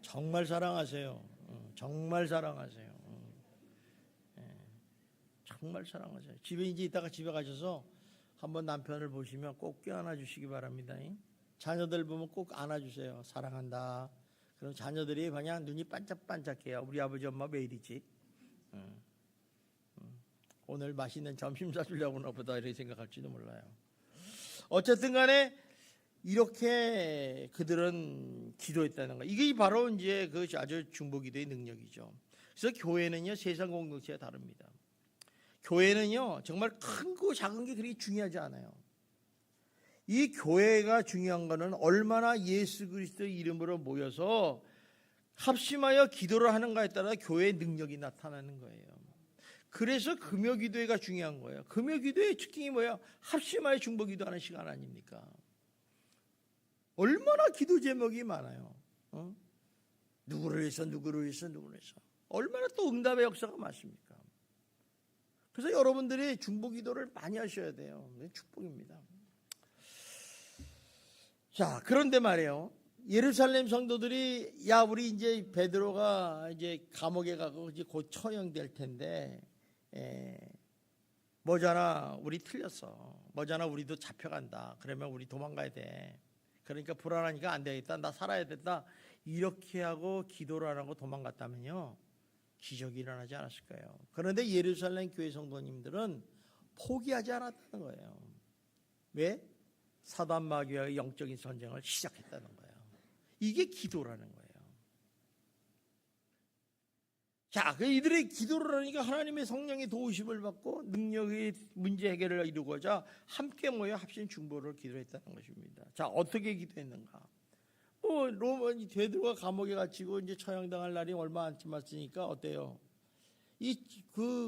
정말 사랑하세요. 정말 사랑하세요. 정말 사랑하세요. 집에 이제 이따가 집에 가셔서 한번 남편을 보시면 꼭 껴안아 주시기 바랍니다. 자녀들 보면 꼭 안아주세요. 사랑한다. 그럼 자녀들이 그냥 눈이 반짝반짝해요. 우리 아버지 엄마 왜 이리지? 오늘 맛있는 점심 사주려고 하나 보다 이렇게 생각할지도 몰라요. 어쨌든 간에 이렇게 그들은 기도했다는 거. 이게 바로 이제 그 아주 중보기도의 능력이죠. 그래서 교회는요 세상 공동체와 다릅니다. 교회는요 정말 큰 거 작은 게 그렇게 중요하지 않아요. 이 교회가 중요한 거는 얼마나 예수 그리스도의 이름으로 모여서 합심하여 기도를 하는가에 따라 교회의 능력이 나타나는 거예요. 그래서 금요기도회가 중요한 거예요. 금요기도회의 특징이 뭐예요? 합심하여 중보기도하는 시간 아닙니까? 얼마나 기도 제목이 많아요. 누구를 위해서 누구를 위해서 누구를 위해서 얼마나 또 응답의 역사가 많습니까? 그래서 여러분들이 중보기도를 많이 하셔야 돼요. 축복입니다. 자, 그런데 말이에요. 예루살렘 성도들이 야 우리 이제 베드로가 이제 감옥에 가고 이제 곧 처형될 텐데 뭐잖아 우리 틀렸어. 뭐잖아 우리도 잡혀간다. 그러면 우리 도망가야 돼. 그러니까 불안하니까 안 되겠다. 나 살아야 된다. 이렇게 하고 기도를 안 하고 도망갔다면요 기적이 일어나지 않았을 거예요. 그런데 예루살렘 교회 성도님들은 포기하지 않았다는 거예요. 왜? 사단 마귀와의 영적인 전쟁을 시작했다는 거예요. 이게 기도라는 거예요. 자, 이들의 기도를 하니까 하나님의 성령의 도우심을 받고 능력의 문제 해결을 이루고자 함께 모여 합심 중보를 기도했다는 것입니다. 자, 어떻게 기도했는가? 로마 베드로가 감옥에 갇히고 이제 처형당할 날이 얼마 안 남았으니까 어때요?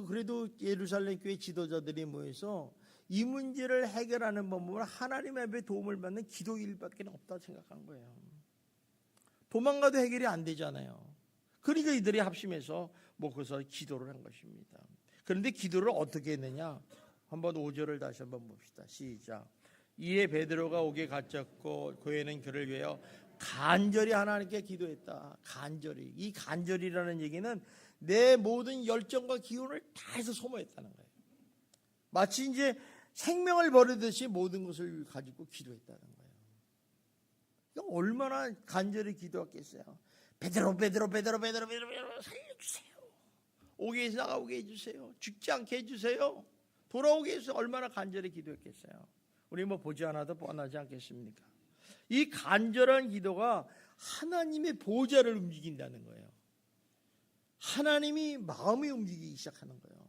그래도 예루살렘 교회 지도자들이 모여서 이 문제를 해결하는 방법은 하나님 앞에 도움을 받는 기도일밖에 없다고 생각한 거예요. 도망가도 해결이 안 되잖아요. 그러니까 이들이 합심해서 모여서 기도를 한 것입니다. 그런데 기도를 어떻게 했느냐? 한번 5절을 다시 한번 봅시다. 시작. 이에 베드로가 옥에 갇혔고 교회는 그를 위하여 간절히 하나님께 기도했다. 간절히. 이 간절이라는 얘기는 내 모든 열정과 기운을 다해서 소모했다는 거예요. 마치 이제 생명을 버리듯이 모든 것을 가지고 기도했다는 거예요. 얼마나 간절히 기도했겠어요. 베드로 살려주세요. 옥에서 나가오게 해주세요. 죽지 않게 해주세요. 돌아오게 해서 얼마나 간절히 기도했겠어요. 우리 보지 않아도 뻔하지 않겠습니까? 이 간절한 기도가 하나님의 보좌를 움직인다는 거예요. 하나님이 마음이 움직이기 시작하는 거예요.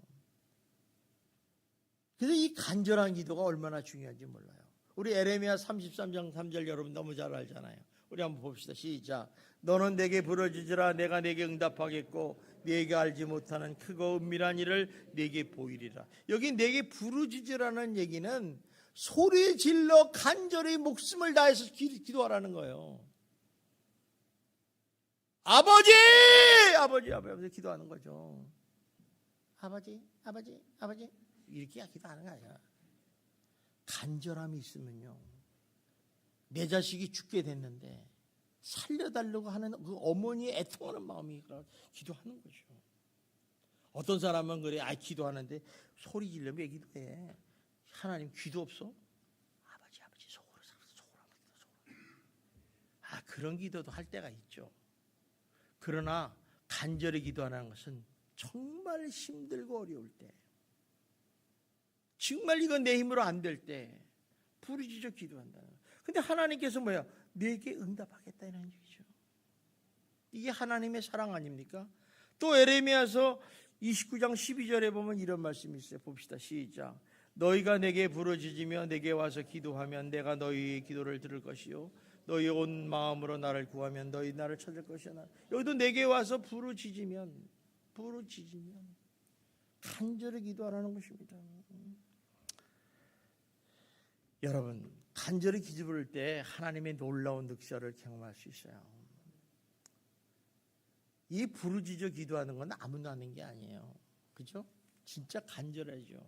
그래서 이 간절한 기도가 얼마나 중요한지 몰라요. 우리 에레미야 33장 3절 여러분 너무 잘 알잖아요. 우리 한번 봅시다. 시작. 너는 내게 부르짖으라. 내가 내게 응답하겠고 네가 알지 못하는 크고 은밀한 일을 네게 보이리라. 여기 내게 부르짖으라는 얘기는 소리 질러 간절히 목숨을 다해서 기도하라는 거예요. 아버지 기도하는 거죠. 아버지 이렇게 기도하는 거야. 간절함이 있으면요, 내 자식이 죽게 됐는데 살려달라고 하는 그 어머니의 애통하는 마음이 기도하는 거죠. 어떤 사람은 그래, 기도하는데 소리 지르면 왜 기도해? 하나님 귀도 없어? 아버지 속으로 그런 기도도 할 때가 있죠. 그러나 간절히 기도하는 것은 정말 힘들고 어려울 때, 정말 이건 내 힘으로 안 될 때 부르짖어 기도한다는 거예요. 근데 하나님께서 뭐야? 내게 응답하겠다는 얘기죠. 이게 하나님의 사랑 아닙니까? 또 에레미야서 29장 12절에 보면 이런 말씀이 있어요. 봅시다. 시작. 너희가 내게 부르짖으며 내게 와서 기도하면 내가 너희의 기도를 들을 것이요 너희 온 마음으로 나를 구하면 너희 나를 찾을 것이야. 여기도 내게 와서 부르짖으면 간절히 기도하라는 것입니다. 여러분, 간절히 기도할 때 하나님의 놀라운 늑사를 경험할 수 있어요. 이 부르짖어 기도하는 건 아무나 하는 게 아니에요. 그죠? 진짜 간절하죠.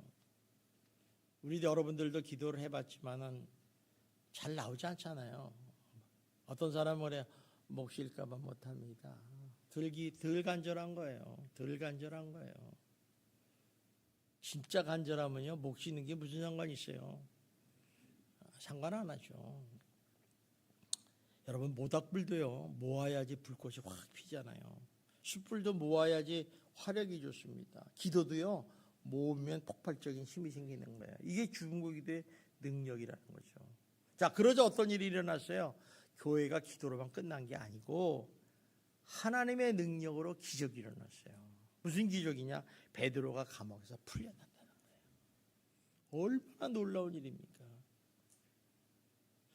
우리 여러분들도 기도를 해봤지만은 잘 나오지 않잖아요. 어떤 사람은 그래, 목 쉴까봐 못합니다. 덜 간절한 거예요. 진짜 간절하면요, 목 쉬는 게 무슨 상관이 있어요? 상관 안 하죠. 여러분, 모닥불도요, 모아야지 불꽃이 확 피잖아요. 숯불도 모아야지 화력이 좋습니다. 기도도요, 모으면 폭발적인 힘이 생기는 거예요. 이게 중국기도의 능력이라는 거죠. 자, 그러자 어떤 일이 일어났어요? 교회가 기도로만 끝난 게 아니고 하나님의 능력으로 기적이 일어났어요. 무슨 기적이냐? 베드로가 감옥에서 풀려난다는 거예요. 얼마나 놀라운 일입니까?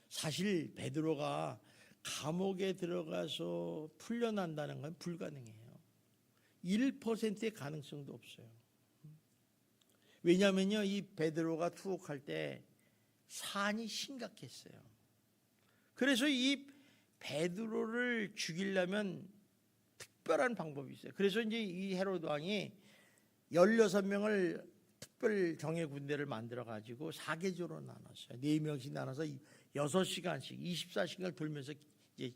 사실 베드로가 감옥에 들어가서 풀려난다는 건 불가능해요. 1%의 가능성도 없어요. 왜냐하면요, 이 베드로가 투옥할 때 산이 심각했어요. 그래서 이 베드로를 죽이려면 특별한 방법이 있어요. 그래서 이제 이 헤로드 왕이 16명을 특별 정예 군대를 만들어 가지고 4계조로 나눴어요. 4명씩 나눠서 6시간씩 24시간을 돌면서 이제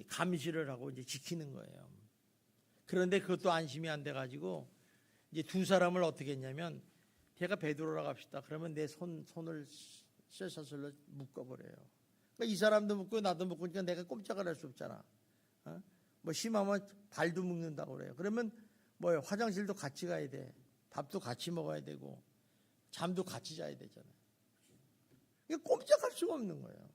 감시를 하고 이제 지키는 거예요. 그런데 그것도 안심이 안 돼 가지고 이제 두 사람을 어떻게 했냐면, 걔가 베드로라고 합시다. 그러면 내 손을 쇠사슬로 묶어버려요. 그러니까 이 사람도 묶고 나도 묶으니까 내가 꼼짝을 할 수 없잖아. 뭐 심하면 발도 묶는다고 그래요. 그러면 뭐예요? 화장실도 같이 가야 돼. 밥도 같이 먹어야 되고. 잠도 같이 자야 되잖아요. 이게 꼼짝할 수가 없는 거예요.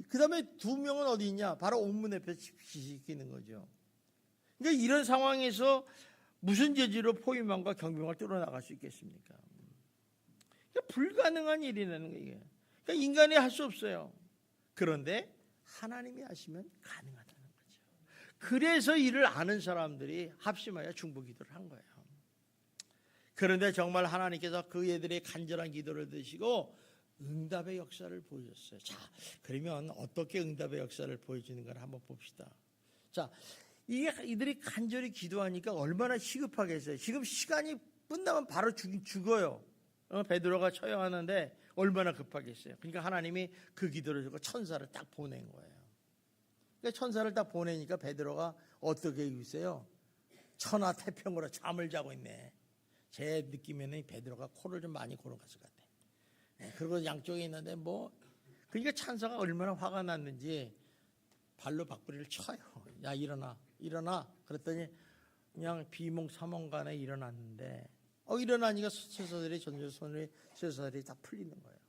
그 다음에 두 명은 어디 있냐? 바로 옥문 앞에 지키는 거죠. 그러니까 이런 상황에서 무슨 재주로 포위망과 경비망을 뚫어나갈 수 있겠습니까? 그러니까 불가능한 일이라는 거예요. 그러니까 인간이 할 수 없어요. 그런데 하나님이 하시면 가능하다는 거죠. 그래서 이를 아는 사람들이 합심하여 중보기도를 한 거예요. 그런데 정말 하나님께서 그 애들의 간절한 기도를 드시고 응답의 역사를 보여줬어요. 자, 그러면 어떻게 응답의 역사를 보여주는가를 한번 봅시다. 자, 이들이 간절히 기도하니까 얼마나 시급하겠어요. 지금 시간이 끝나면 바로 죽어요. 베드로가 처형하는데 얼마나 급하겠어요. 그러니까 하나님이 그 기도를 주고 천사를 딱 보낸 거예요. 그러니까 천사를 딱 보내니까 베드로가 어떻게 있어요? 천하태평으로 잠을 자고 있네. 제 느낌에는 베드로가 코를 좀 많이 고는 것을 같아. 그리고 양쪽에 있는데 그러니까 천사가 얼마나 화가 났는지 발로 박부리를 쳐요. 야, 일어나. 그랬더니 그냥 비몽사몽간에 일어났는데 일어나니까 쇠사슬이 전조선의 쇠사슬이 다 풀리는 거예요.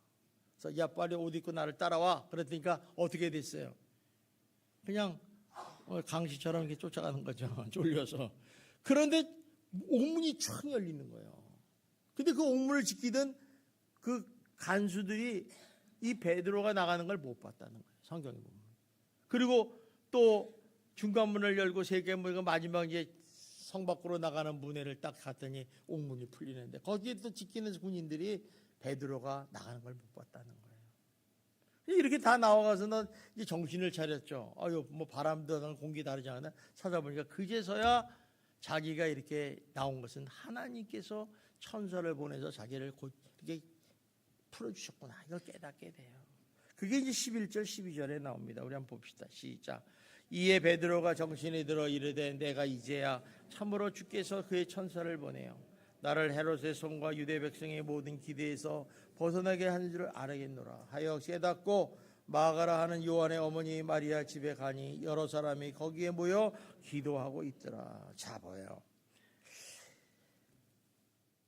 그래서 야, 빨리 옷 입고 나를 따라와. 그랬더니까 어떻게 됐어요? 그냥 강시처럼 이렇게 쫓아가는 거죠. 쫄려서. 그런데 옥문이 촥 열리는 거예요. 근데 그 옥문을 지키던 그 간수들이 이 베드로가 나가는 걸 못 봤다는 거예요. 성경에 보면. 그리고 또 중간문을 열고 세개문 마지막 이제 성 밖으로 나가는 문에를 딱 갔더니 옥문이 풀리는데 거기에 또 지키는 군인들이 베드로가 나가는 걸 못 봤다는 거예요. 이렇게 다 나와가서는 이제 정신을 차렸죠. 바람도 공기 다르지 않나 찾아보니까 그제서야 자기가 이렇게 나온 것은 하나님께서 천사를 보내서 자기를 이렇게 풀어주셨구나. 이걸 깨닫게 돼요. 그게 이제 11절 12절에 나옵니다. 우리 한번 봅시다. 시작. 이에 베드로가 정신이 들어 이르되 내가 이제야 참으로 주께서 그의 천사를 보내요 나를 헤롯의 손과 유대 백성의 모든 기대에서 벗어나게 하는 줄을 알겠노라 하여 깨닫고 마가라 하는 요한의 어머니 마리아 집에 가니 여러 사람이 거기에 모여 기도하고 있더라. 자, 보여요.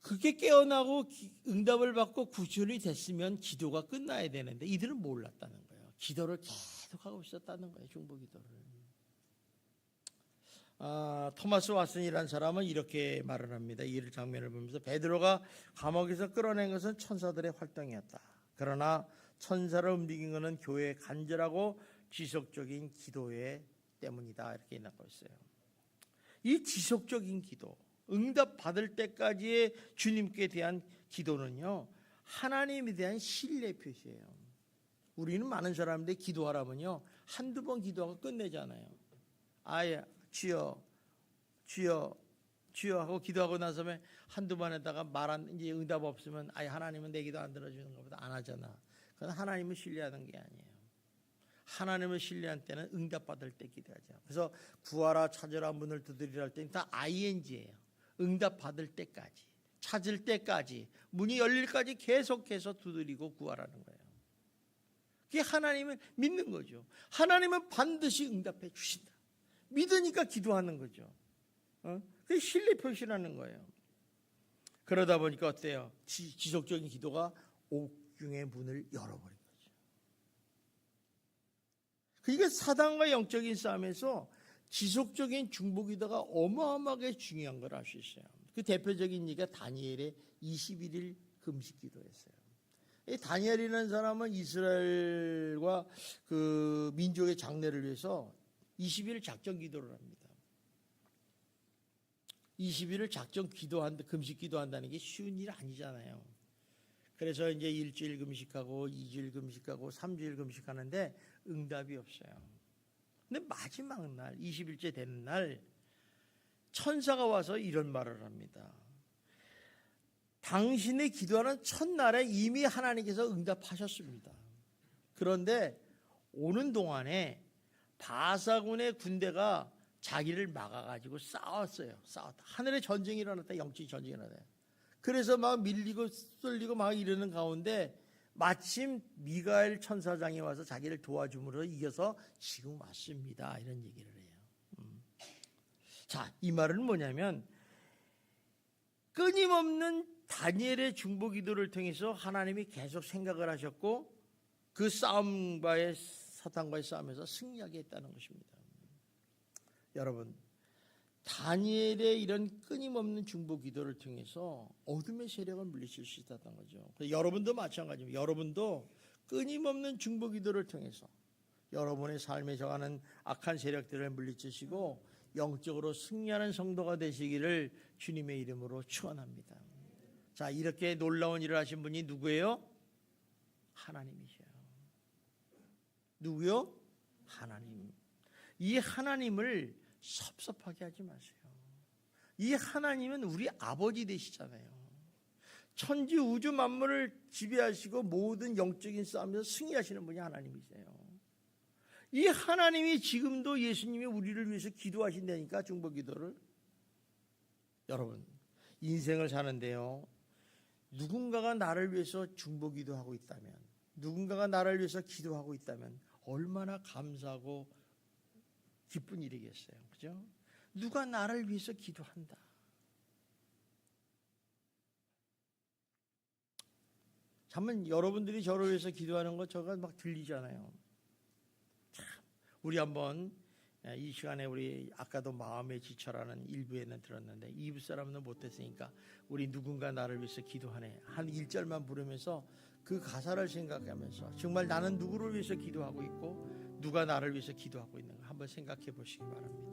그게 깨어나고 응답을 받고 구출이 됐으면 기도가 끝나야 되는데 이들은 몰랐다는 거예요. 기도를 계속하고 있었다는 거예요. 중보기도를. 토마스 왓슨이라는 사람은 이렇게 말을 합니다. 이 장면을 보면서 베드로가 감옥에서 끌어낸 것은 천사들의 활동이었다. 그러나 천사를 움직인 것은 교회의 간절하고 지속적인 기도의 때문이다. 이렇게 나고 있어요. 이 지속적인 기도, 응답 받을 때까지의 주님께 대한 기도는요, 하나님에 대한 신뢰 표시예요. 우리는 많은 사람들이 기도하라면요, 한두 번 기도하고 끝내잖아요. 아예 주여 하고 기도하고 나서면 한두 번에다가 이제 응답 없으면 아예 하나님은 내 기도 안 들어주는 것보다 안 하잖아. 그건 하나님을 신뢰하는 게 아니에요. 하나님을 신뢰할 때는 응답 받을 때 기도하죠. 그래서 구하라 찾으라 문을 두드리라 할 때는 다 ing예요. 응답 받을 때까지, 찾을 때까지, 문이 열릴까지 계속해서 두드리고 구하라는 거예요. 그게 하나님을 믿는 거죠. 하나님은 반드시 응답해 주신다. 믿으니까 기도하는 거죠. 그게 신뢰 표시라는 거예요. 그러다 보니까 어때요? 지속적인 기도가 옥중의 문을 열어버린 거죠. 그러니까 사단과 영적인 싸움에서 지속적인 중보기도가 어마어마하게 중요한 걸 알 수 있어요. 그 대표적인 얘기가 다니엘의 21일 금식기도였어요. 이 다니엘이라는 사람은 이스라엘과 그 민족의 장래를 위해서 20일 작전 기도를 합니다. 20일을 작전 기도한다, 금식 기도한다는 게 쉬운 일 아니잖아요. 그래서 이제 일주일 금식하고 2주일 금식하고 3주일 금식하는데 응답이 없어요. 근데 마지막 날 20일째 되는 날 천사가 와서 이런 말을 합니다. 당신의 기도하는 첫날에 이미 하나님께서 응답하셨습니다. 그런데 오는 동안에 바사군의 군대가 자기를 막아가지고 싸웠어요. 싸웠다. 하늘에 전쟁이 일어났다. 영적인 전쟁이 일어났다. 그래서 막 밀리고 쏠리고 막 이러는 가운데 마침 미가엘 천사장이 와서 자기를 도와줌으로 이겨서 지금 왔습니다. 이런 얘기를 해요. 자, 이 말은 뭐냐면 끊임없는 다니엘의 중보 기도를 통해서 하나님이 계속 생각을 하셨고 그 싸움과의 사탄과의 싸움에서 승리하게 했다는 것입니다. 여러분, 다니엘의 이런 끊임없는 중보 기도를 통해서 어둠의 세력을 물리칠 수 있었던 거죠. 여러분도 마찬가지입니다. 여러분도 끊임없는 중보 기도를 통해서 여러분의 삶에 저하는 악한 세력들을 물리치시고 영적으로 승리하는 성도가 되시기를 주님의 이름으로 축원합니다. 자, 이렇게 놀라운 일을 하신 분이 누구예요? 하나님이셔요. 누구요? 하나님. 이 하나님을 섭섭하게 하지 마세요. 이 하나님은 우리 아버지 되시잖아요. 천지 우주 만물을 지배하시고 모든 영적인 싸움에서 승리하시는 분이 하나님이세요. 이 하나님이 지금도 예수님이 우리를 위해서 기도하신다니까, 중보 기도를. 여러분, 인생을 사는데요, 누군가가 나를 위해서 중보 기도하고 있다면, 누군가가 나를 위해서 기도하고 있다면 얼마나 감사하고 기쁜 일이겠어요. 그죠? 누가 나를 위해서 기도한다. 잠깐 여러분들이 저를 위해서 기도하는 거 저가 막 들리잖아요. 참, 우리 한번 이 시간에 우리 아까도 마음의 지처라는 1부에는 들었는데 2부 사람은 못했으니까 우리 누군가 나를 위해서 기도하네 한 1절만 부르면서 그 가사를 생각하면서 정말 나는 누구를 위해서 기도하고 있고 누가 나를 위해서 기도하고 있는가 한번 생각해 보시기 바랍니다.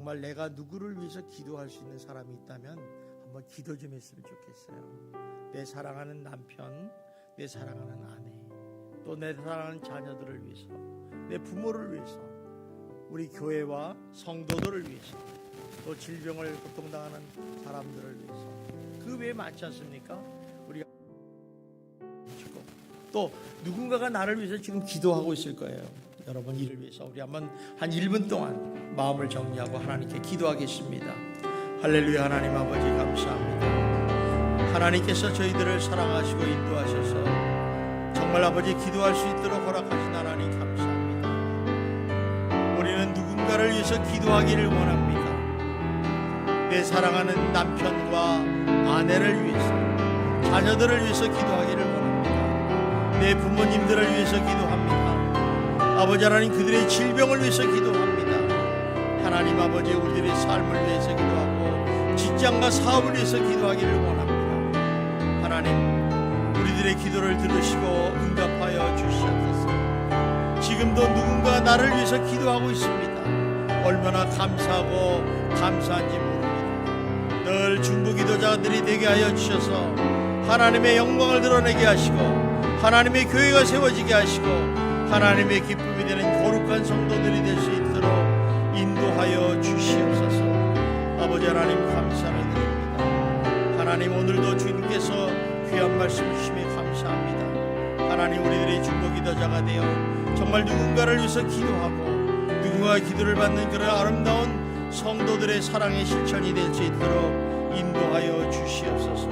정말 내가 누구를 위해서 기도할 수 있는 사람이 있다면 한번 기도 좀 했으면 좋겠어요. 내 사랑하는 남편, 내 사랑하는 아내, 또 내 사랑하는 자녀들을 위해서, 내 부모를 위해서, 우리 교회와 성도들을 위해서, 또 질병을 고통당하는 사람들을 위해서. 그 외에 많지 않습니까? 우리가 또 누군가가 나를 위해서 지금 기도하고 있을 거예요. 여러분, 이를 위해서 우리 한번 한 1분 동안 마음을 정리하고 하나님께 기도하겠습니다. 할렐루야. 하나님 아버지 감사합니다. 하나님께서 저희들을 사랑하시고 인도하셔서 정말 아버지 기도할 수 있도록 허락하신 하나님 감사합니다. 우리는 누군가를 위해서 기도하기를 원합니다. 내 사랑하는 남편과 아내를 위해서, 자녀들을 위해서 기도하기를 원합니다. 내 부모님들을 위해서 기도합니다. 아버지 하나님, 그들의 질병을 위해서 기도합니다. 하나님 아버지, 우리들의 삶을 위해서 기도하고 직장과 사업을 위해서 기도하기를 원합니다. 하나님, 우리들의 기도를 들으시고 응답하여 주시옵소서. 지금도 누군가 나를 위해서 기도하고 있습니다. 얼마나 감사하고 감사한지 모릅니다. 늘 중보기도자들이 되게 하여 주셔서 하나님의 영광을 드러내게 하시고 하나님의 교회가 세워지게 하시고 하나님의 기쁨이 되는 거룩한 성도들이 될 수 있도록 인도하여 주시옵소서. 아버지 하나님, 감사를 드립니다. 하나님, 오늘도 주님께서 귀한 말씀 주심에 감사합니다. 하나님, 우리들이 중보기도자가 되어 정말 누군가를 위해서 기도하고 누군가 기도를 받는 그런 아름다운 성도들의 사랑의 실천이 될 수 있도록 인도하여 주시옵소서.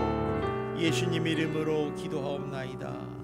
예수님 이름으로 기도하옵나이다.